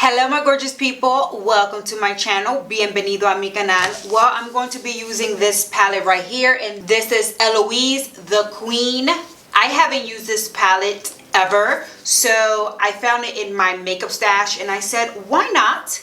Hello my gorgeous people, welcome to my channel. Bienvenido a mi canal. Well, I'm going to be using this palette right here, and this is Eloise The Queen. I haven't used this palette ever, so I found it in my makeup stash and I said, why not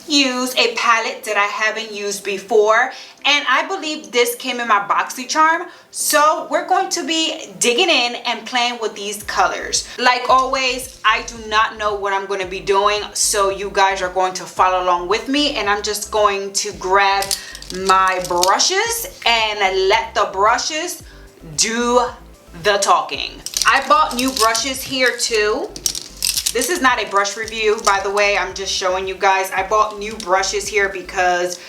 use a palette that I haven't used before? And I believe this came in my Boxycharm, so we're going to be digging in and playing with these colors. Like always, I do not know what I'm going to be doing, so you guys are going to follow along with me, and I'm just going to grab my brushes and let the brushes do the talking. I bought new brushes here too. This is not a brush review, by the way. I'm just showing you guys. I bought new brushes here because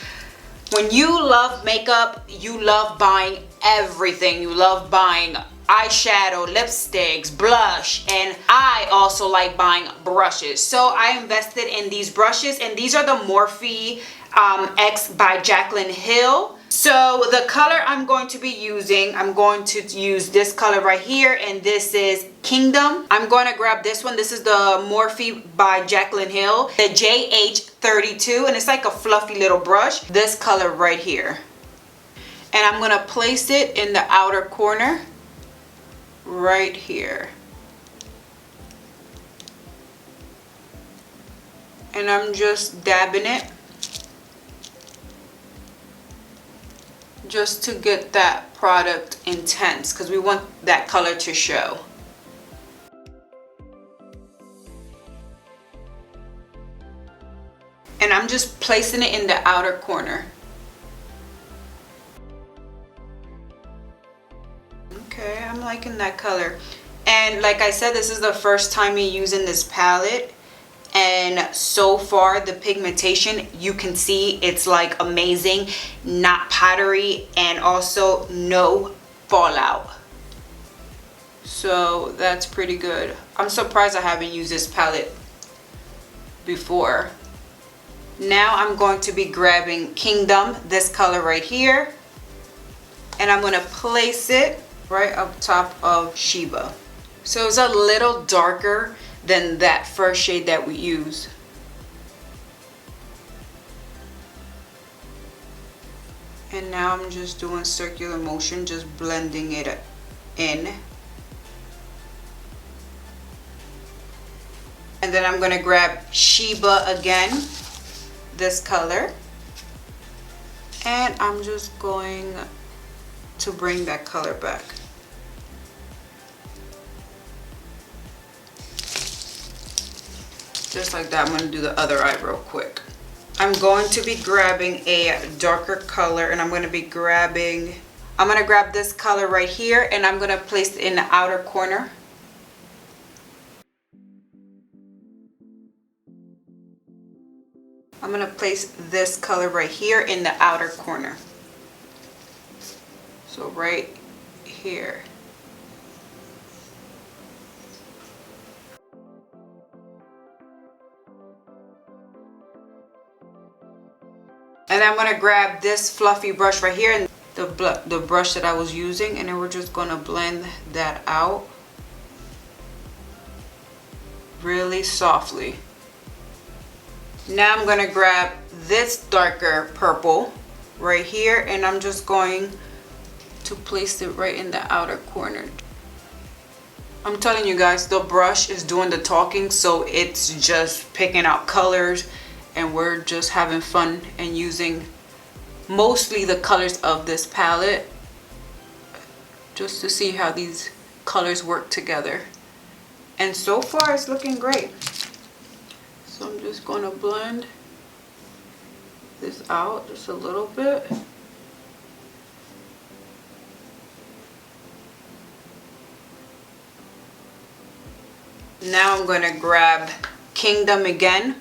when you love makeup, you love buying everything. You love buying eyeshadow, lipsticks, blush, and I also like buying brushes. So I invested in these brushes, and these are the Morphe X by Jaclyn Hill. So the color I'm going to be using, I'm going to use this color right here, and this is Kingdom. I'm going to grab this one. This is the Morphe by Jaclyn Hill, the JH32, and it's like a fluffy little brush. This color right here. And I'm going to place it in the outer corner right here. And I'm just dabbing it, just to get that product intense, because we want that color to show. And I'm just placing it in the outer corner. Okay, I'm liking that color. And like I said, this is the first time me using this palette, and so far the pigmentation, you can see it's like amazing, not powdery, and also no fallout. So that's pretty good. I'm surprised I haven't used this palette before. Now I'm going to be grabbing Kingdom, this color right here, and I'm going to place it right up top of Sheba. So it's a little darker than that first shade that we used. And now I'm just doing circular motion, just blending it in. And then I'm going to grab Sheba again, this color, and I'm just going to bring that color back. Just like that. I'm going to do the other eye real quick. I'm going to be grabbing a darker color, and I'm going to grab this color right here, and I'm going to place it in the outer corner. I'm going to place this color right here in the outer corner. So right here. And I'm going to grab this fluffy brush right here, and the brush that I was using, and then we're just going to blend that out really softly. Now I'm going to grab this darker purple right here, and I'm just going to place it right in the outer corner. I'm telling you guys, the brush is doing the talking, so it's just picking out colors, and we're just having fun and using mostly the colors of this palette just to see how these colors work together. And so far it's looking great. So I'm just going to blend this out just a little bit. Now I'm going to grab Kingdom again.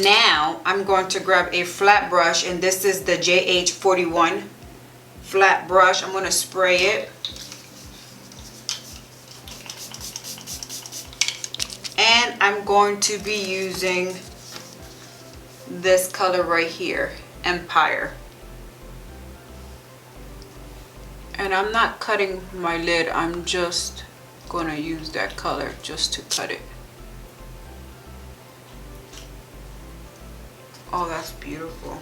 Now I'm going to grab a flat brush, and this is the JH41 flat brush. I'm going to spray it. And I'm going to be using this color right here, Empire. And I'm not cutting my lid, I'm just gonna use that color just to cut it. Oh, that's beautiful.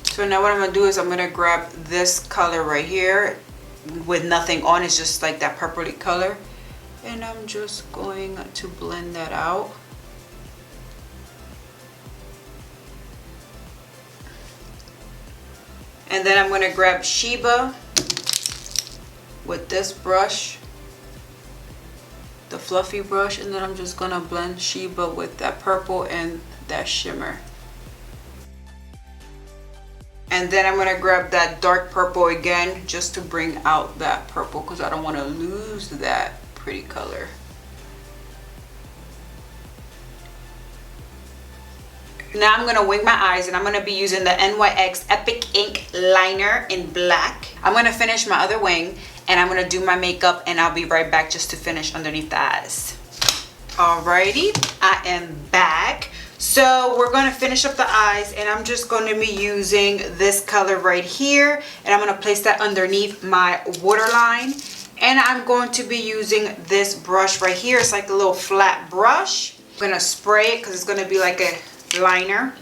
So now what I'm gonna do is I'm gonna grab this color right here with nothing on, it's just like that purpley color, and I'm just going to blend that out. And then I'm gonna grab Sheba with this brush, the fluffy brush, and then I'm just gonna blend Sheba with that purple and that shimmer. And then I'm gonna grab that dark purple again just to bring out that purple because I don't want to lose that pretty color. Now I'm gonna wing my eyes and I'm gonna be using the NYX Epic Ink liner in black. I'm gonna finish my other wing and I'm gonna do my makeup and I'll be right back just to finish underneath the eyes. Alrighty, I am back. So we're going to finish up the eyes and I'm just going to be using this color right here and I'm going to place that underneath my waterline, and I'm going to be using this brush right here. It's like a little flat brush. I'm going to spray it because it's going to be like a liner,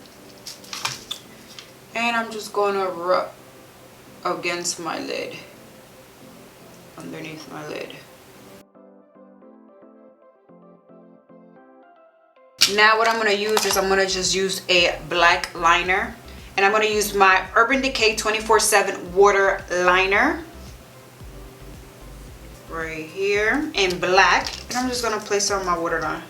and I'm just going to rub against my lid, underneath my lid. Now what I'm going to use is I'm going to just use a black liner, and I'm going to use my Urban Decay 24/7 water liner right here in black, and I'm just going to place it on my waterline.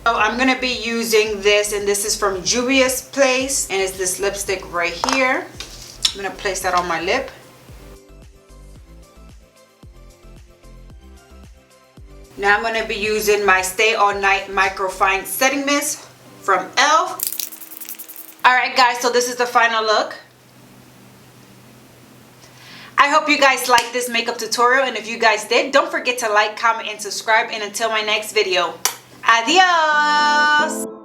So I'm going to be using this, and this is from Juvia's Place, and it's this lipstick right here. I'm going to place that on my lip. Now I'm going to be using my Stay All Night Microfine Setting Mist from e.l.f. Alright guys, so this is the final look. I hope you guys liked this makeup tutorial, and if you guys did, don't forget to like, comment, and subscribe, and until my next video, adios!